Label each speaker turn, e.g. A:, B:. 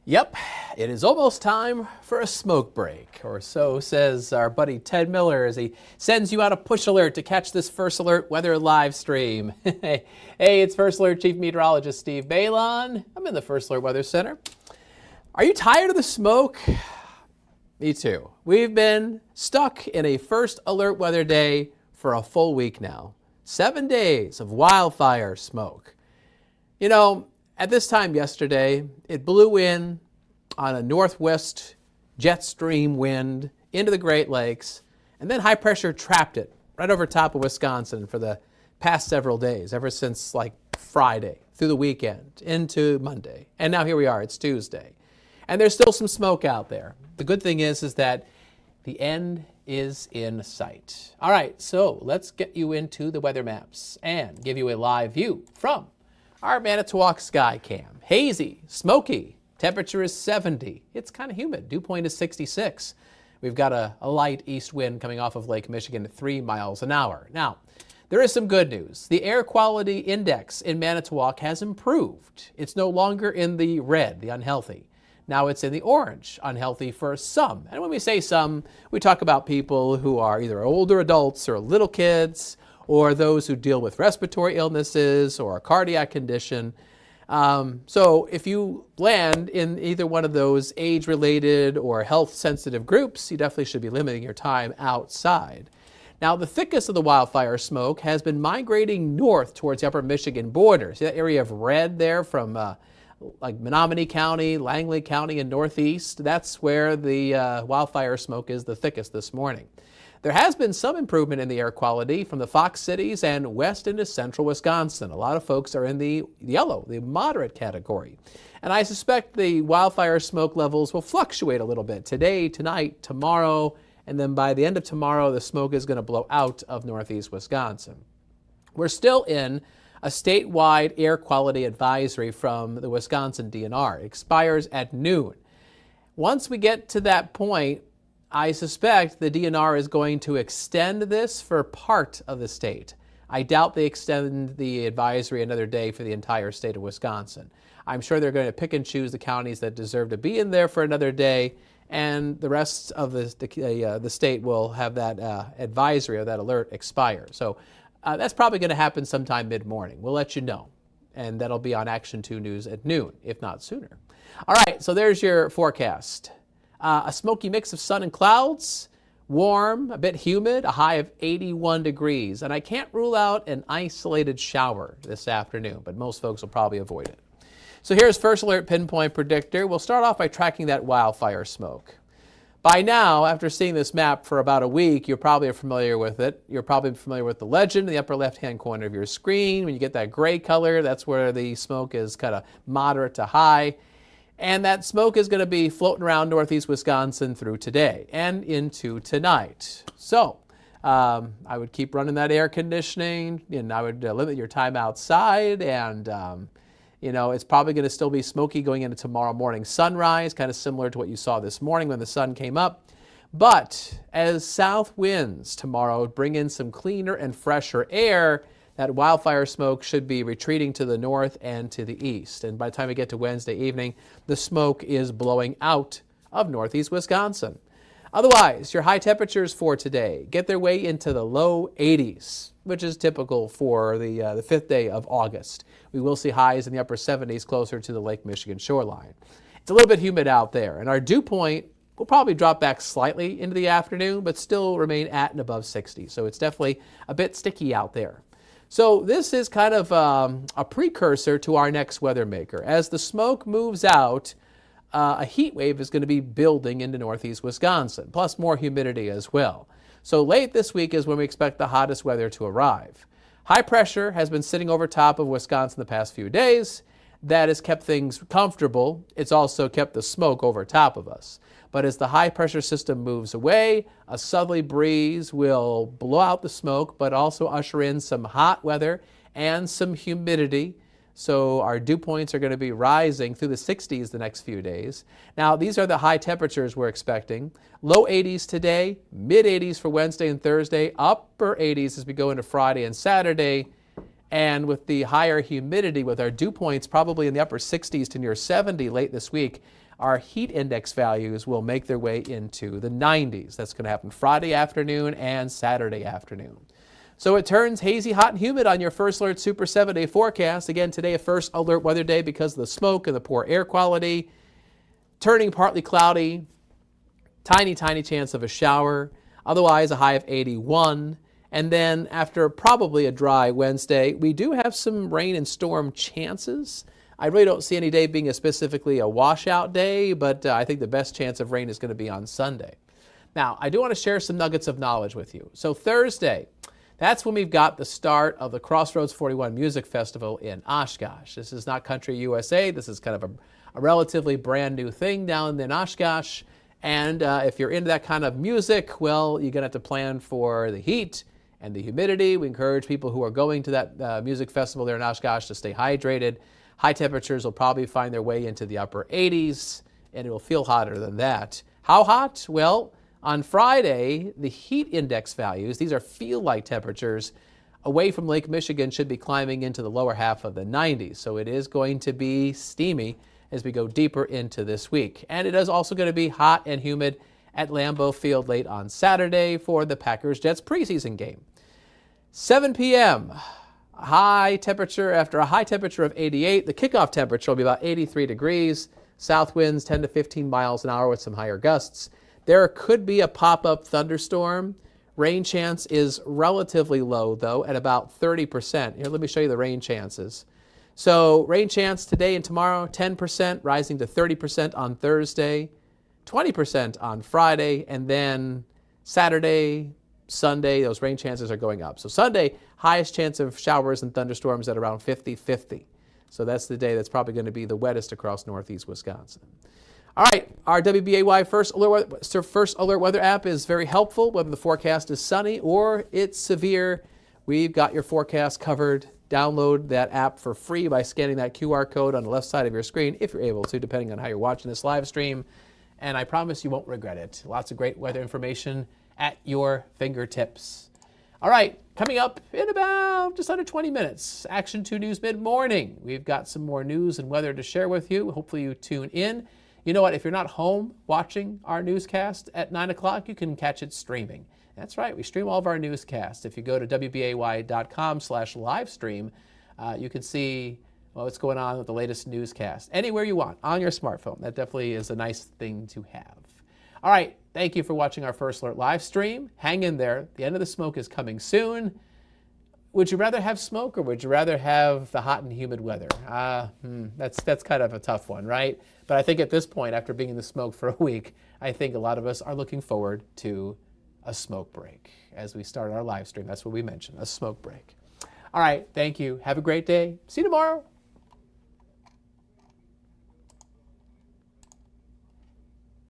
A: Yep, it is almost time for a smoke break, or so says our buddy Ted Miller as he sends you out a push alert to catch this First Alert weather live stream. Hey, it's First Alert Chief Meteorologist Steve Beylon. I'm in the First Alert Weather Center. Are you tired of the smoke? Me too. We've been stuck in a First Alert weather day for a full week now. 7 days of wildfire smoke. You know, at this time yesterday, it blew in on a northwest jet stream wind into the Great Lakes, and then high pressure trapped it right over top of Wisconsin for the past several days, ever since like Friday, through the weekend, into Monday. And now here we are, it's Tuesday. And there's still some smoke out there. The good thing is that the end is in sight. All right, so let's get you into the weather maps and give you a live view from our Manitowoc sky cam. Hazy, smoky, temperature is 70. It's kind of humid, dew point is 66. We've got a light east wind coming off of Lake Michigan at 3 miles an hour. Now, there is some good news. The air quality index in Manitowoc has improved. It's no longer in the red, the unhealthy. Now it's in the orange, unhealthy for some. And when we say some, we talk about people who are either older adults or little kids, or those who deal with respiratory illnesses or a cardiac condition. So if you land in either one of those age-related or health-sensitive groups, you definitely should be limiting your time outside. Now, the thickest of the wildfire smoke has been migrating north towards the upper Michigan border. See that area of red there from like Menominee County, Langley County, and northeast? That's where the wildfire smoke is the thickest this morning. There has been some improvement in the air quality from the Fox cities and west into central Wisconsin. A lot of folks are in the yellow, the moderate category. And I suspect the wildfire smoke levels will fluctuate a little bit today, tonight, tomorrow, and then by the end of tomorrow, the smoke is going to blow out of northeast Wisconsin. We're still in a statewide air quality advisory from the Wisconsin DNR. It expires at noon. Once we get to that point, I suspect the DNR is going to extend this for part of the state. I doubt they extend the advisory another day for the entire state of Wisconsin. I'm sure they're going to pick and choose the counties that deserve to be in there for another day, and the rest of the state will have that advisory or that alert expire. So that's probably going to happen sometime mid-morning. We'll let you know, and that'll be on Action 2 News at noon, if not sooner. All right, so there's your forecast. A smoky mix of sun and clouds, warm, a bit humid, a high of 81 degrees. And I can't rule out an isolated shower this afternoon, but most folks will probably avoid it. So here's First Alert Pinpoint Predictor. We'll start off by tracking that wildfire smoke. By now, after seeing this map for about a week, you're probably familiar with it. You're probably familiar with the legend in the upper left-hand corner of your screen. When you get that gray color, that's where the smoke is kind of moderate to high. And that smoke is going to be floating around northeast Wisconsin through today and into tonight. So I would keep running that air conditioning, and I would limit your time outside. And, it's probably going to still be smoky going into tomorrow morning sunrise, kind of similar to what you saw this morning when the sun came up. But as south winds tomorrow bring in some cleaner and fresher air, that wildfire smoke should be retreating to the north and to the east. And by the time we get to Wednesday evening, the smoke is blowing out of northeast Wisconsin. Otherwise, your high temperatures for today get their way into the low 80s, which is typical for the fifth day of August. We will see highs in the upper 70s closer to the Lake Michigan shoreline. It's a little bit humid out there, and our dew point will probably drop back slightly into the afternoon, but still remain at and above 60. So it's definitely a bit sticky out there. So this is kind of a precursor to our next weather maker. As the smoke moves out, a heat wave is going to be building into northeast Wisconsin, plus more humidity as well. So late this week is when we expect the hottest weather to arrive. High pressure has been sitting over top of Wisconsin the past few days. That has kept things comfortable. It's also kept the smoke over top of us. But as the high pressure system moves away, a southerly breeze will blow out the smoke, but also usher in some hot weather and some humidity. So our dew points are going to be rising through the 60s the next few days. Now, these are the high temperatures we're expecting. Low 80s today, mid 80s for Wednesday and Thursday, upper 80s as we go into Friday and Saturday. And with the higher humidity, with our dew points probably in the upper 60s to near 70 late this week, our heat index values will make their way into the 90s. That's going to happen Friday afternoon and Saturday afternoon. So it turns hazy, hot, and humid on your First Alert Super 7-day forecast. Again, today a First Alert weather day because of the smoke and the poor air quality. Turning partly cloudy, tiny chance of a shower. Otherwise, a high of 81. And then after probably a dry Wednesday, we do have some rain and storm chances. I really don't see any day being specifically a washout day, but I think the best chance of rain is going to be on Sunday. Now, I do want to share some nuggets of knowledge with you. So Thursday, that's when we've got the start of the Crossroads 41 Music Festival in Oshkosh. This is not Country USA. This is kind of a relatively brand new thing down in Oshkosh. And if you're into that kind of music, well, you're going to have to plan for the heat and the humidity. We encourage people who are going to that music festival there in Oshkosh to stay hydrated. High temperatures will probably find their way into the upper 80s, and it will feel hotter than that. How hot? Well, on Friday, the heat index values, these are feel-like temperatures, away from Lake Michigan should be climbing into the lower half of the 90s. So it is going to be steamy as we go deeper into this week. And it is also going to be hot and humid at Lambeau Field late on Saturday for the Packers-Jets preseason game. 7 p.m., high temperature after a high temperature of 88. The kickoff temperature will be about 83 degrees. South winds 10 to 15 miles an hour with some higher gusts. There could be a pop-up thunderstorm. Rain chance is relatively low, though, at about 30%. Here, let me show you the rain chances. So rain chance today and tomorrow, 10%, rising to 30% on Thursday, 20% on Friday, and then Saturday, Sunday, those rain chances are going up. So Sunday, highest chance of showers and thunderstorms at around 50-50. So that's the day that's probably going to be the wettest across northeast Wisconsin. All right, our WBAY First Alert Weather app is very helpful, whether the forecast is sunny or it's severe. We've got your forecast covered. Download that app for free by scanning that QR code on the left side of your screen, if you're able to, depending on how you're watching this live stream. And I promise you won't regret it. Lots of great weather information at your fingertips. All right, coming up in about just under 20 minutes, Action 2 News Mid-Morning. We've got some more news and weather to share with you. Hopefully you tune in. You know what? If you're not home watching our newscast at 9 o'clock, you can catch it streaming. That's right. We stream all of our newscasts. If you go to WBAY.com/livestream, you can see what's going on with the latest newscast anywhere you want on your smartphone. That definitely is a nice thing to have. All right. Thank you for watching our First Alert live stream. Hang in there. The end of the smoke is coming soon. Would you rather have smoke or would you rather have the hot and humid weather? That's kind of a tough one, right? But I think at this point, after being in the smoke for a week, I think a lot of us are looking forward to a smoke break as we start our live stream. That's what we mentioned, a smoke break. All right, thank you. Have a great day. See you tomorrow.